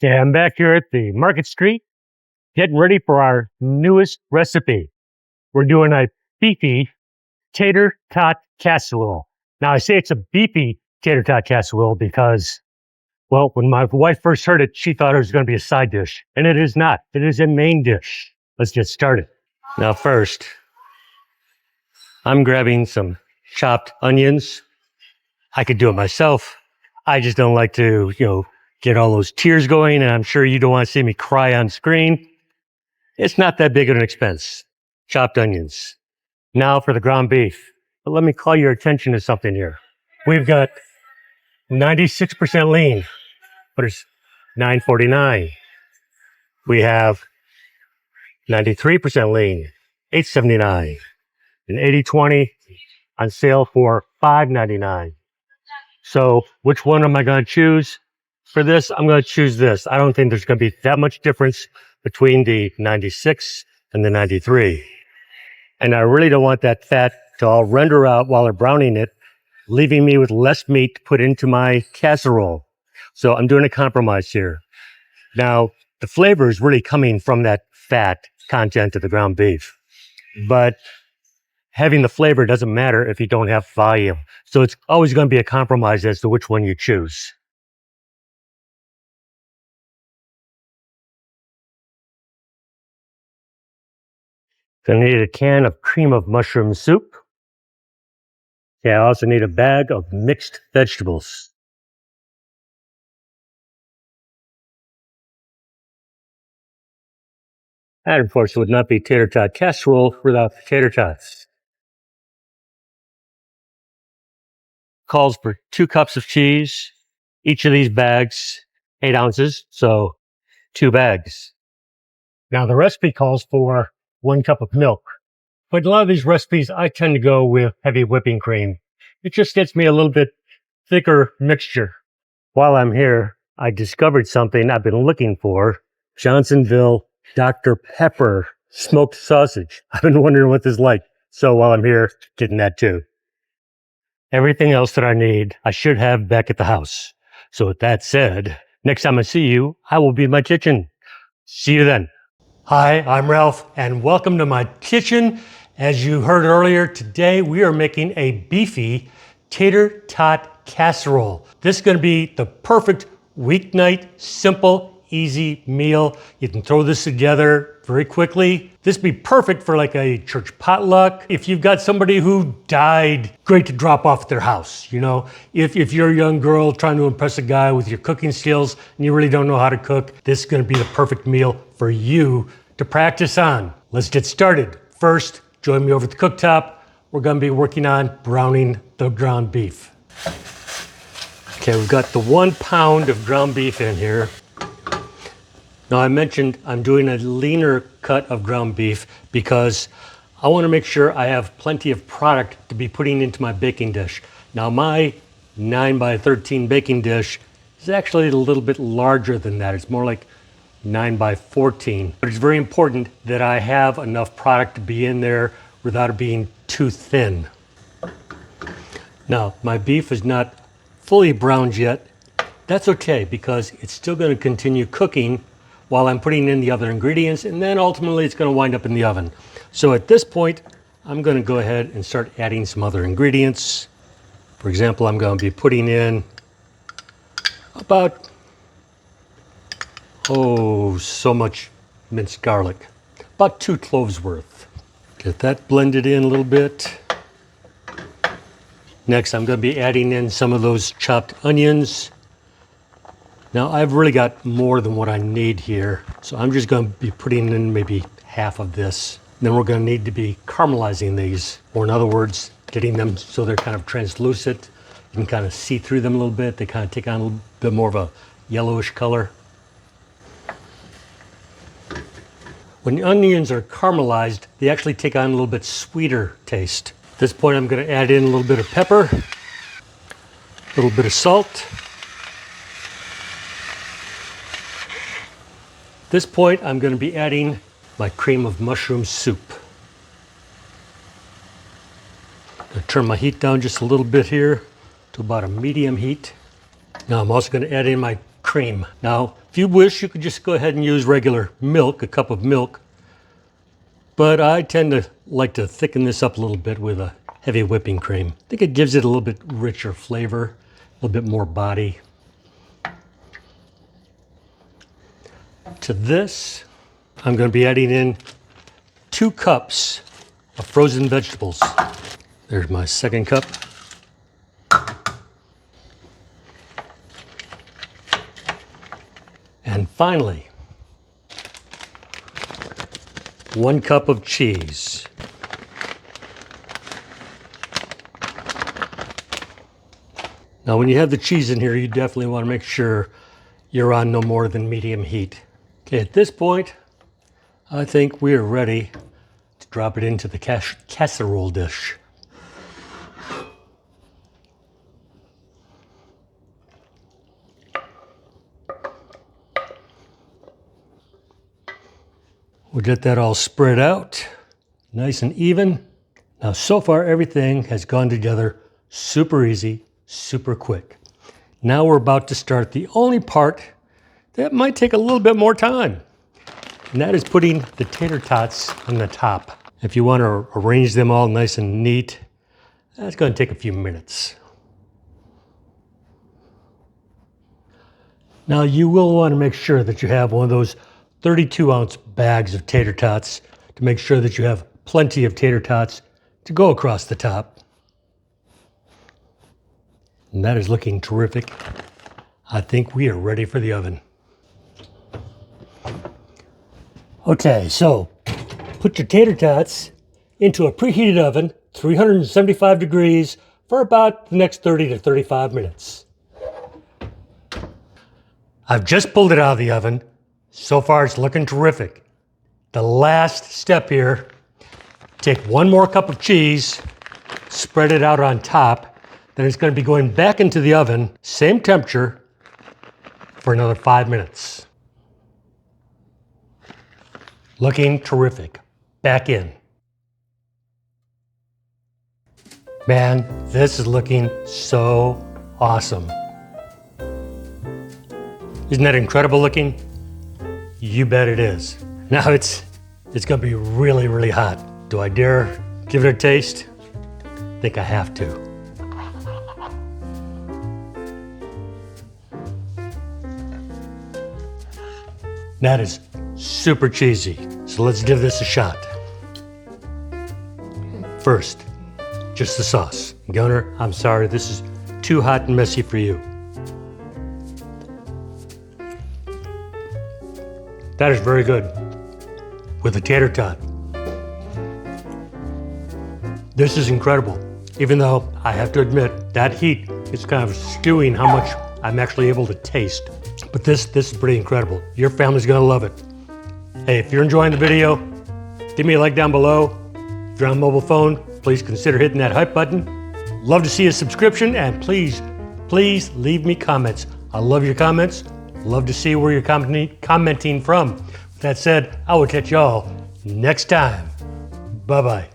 Yeah, I'm back here at the Market Street, getting ready for our newest recipe. We're doing a beefy tater tot casserole. Now, I say it's a beefy tater tot casserole because, well, when my wife first heard it, she thought it was going to be a side dish, and it is not. It is a main dish. Let's get started. Now, first, I'm grabbing some chopped onions. I could do it myself. I just don't like to, get all those tears going, and I'm sure you don't want to see me cry on screen. It's not that big of an expense. Chopped onions. Now for the ground beef. But let me call your attention to something here. We've got 96% lean, but it's $9.49. We have 93% lean, $8.79. And 80/20 on sale for $5.99. So which one am I going to choose? For this, I'm going to choose this. I don't think there's going to be that much difference between the 96 and the 93. And I really don't want that fat to all render out while they're browning it, leaving me with less meat to put into my casserole. So I'm doing a compromise here. Now, the flavor is really coming from that fat content of the ground beef. But having the flavor doesn't matter if you don't have volume. So it's always going to be a compromise as to which one you choose. Gonna need a can of cream of mushroom soup. Yeah, I also need a bag of mixed vegetables. And of course, it would not be tater tot casserole without the tater tots. Calls for 2 cups of cheese. Each of these bags, 8 ounces, so 2 bags. Now the recipe calls for 1 cup of milk. But a lot of these recipes, I tend to go with heavy whipping cream. It just gets me a little bit thicker mixture. While I'm here, I discovered something I've been looking for. Johnsonville Dr. Pepper smoked sausage. I've been wondering what this is like. So while I'm here, getting that too. Everything else that I need, I should have back at the house. So with that said, next time I see you, I will be in my kitchen. See you then. Hi, I'm Ralph, and welcome to my kitchen. As you heard earlier, today we are making a beefy tater tot casserole. This is going to be the perfect weeknight, simple, easy meal. You can throw this together very quickly. This would be perfect for like a church potluck. If you've got somebody who died, great to drop off at their house. If you're a young girl trying to impress a guy with your cooking skills and you really don't know how to cook, this is going to be the perfect meal for you to practice on. Let's get started. First, join me over at the cooktop. We're going to be working on browning the ground beef. Okay, we've got the 1 pound of ground beef in here. Now I mentioned I'm doing a leaner cut of ground beef because I want to make sure I have plenty of product to be putting into my baking dish. Now my 9x13 baking dish is actually a little bit larger than that. It's more like 9x14. But it's very important that I have enough product to be in there without it being too thin. Now my beef is not fully browned yet. That's okay because it's still going to continue cooking while I'm putting in the other ingredients, and then ultimately it's going to wind up in the oven. So at this point, I'm going to go ahead and start adding some other ingredients. For example, I'm going to be putting in about, so much minced garlic, about 2 cloves worth. Get that blended in a little bit. Next, I'm going to be adding in some of those chopped onions. Now I've really got more than what I need here, so I'm just going to be putting in maybe half of this. Then we're going to need to be caramelizing these, or in other words, getting them so they're kind of translucent. You can kind of see through them a little bit. They kind of take on a little bit more of a yellowish color. When the onions are caramelized, they actually take on a little bit sweeter taste. At this point, I'm going to add in a little bit of pepper, a little bit of salt. At this point, I'm going to be adding my cream of mushroom soup. I'm going to turn my heat down just a little bit here to about a medium heat. Now I'm also going to add in my cream. Now, if you wish, you could just go ahead and use regular milk, a cup of milk. But I tend to like to thicken this up a little bit with a heavy whipping cream. I think it gives it a little bit richer flavor, a little bit more body. To this, I'm going to be adding in 2 cups of frozen vegetables. There's my second cup. And finally, 1 cup of cheese. Now, when you have the cheese in here, you definitely want to make sure you're on no more than medium heat. Okay, at this point, I think we are ready to drop it into the casserole dish. We'll get that all spread out, nice and even. Now, so far, everything has gone together super easy, super quick. Now we're about to start the only part that might take a little bit more time, and that is putting the tater tots on the top. If you want to arrange them all nice and neat, that's going to take a few minutes. Now, you will want to make sure that you have one of those 32-ounce bags of tater tots to make sure that you have plenty of tater tots to go across the top. And that is looking terrific. I think we are ready for the oven. Okay, so put your tater tots into a preheated oven, 375 degrees, for about the next 30 to 35 minutes. I've just pulled it out of the oven. So far, it's looking terrific. The last step here, take 1 more cup of cheese, spread it out on top, then it's going to be going back into the oven, same temperature, for another 5 minutes. Looking terrific. Back in. Man, this is looking so awesome. Isn't that incredible looking? You bet it is. Now it's going to be really, really hot. Do I dare give it a taste? I think I have to. That is super cheesy. So let's give this a shot. First, just the sauce. Gunnar, I'm sorry, this is too hot and messy for you. That is very good with a tater tot. This is incredible. Even though I have to admit that heat is kind of stewing how much I'm actually able to taste. But this is pretty incredible. Your family's gonna love it. Hey, if you're enjoying the video, give me a like down below. If you're on a mobile phone, please consider hitting that hype button. Love to see a subscription, and please leave me comments. I love your comments. Love to see where you're commenting from. With that said, I will catch y'all next time. Bye-bye.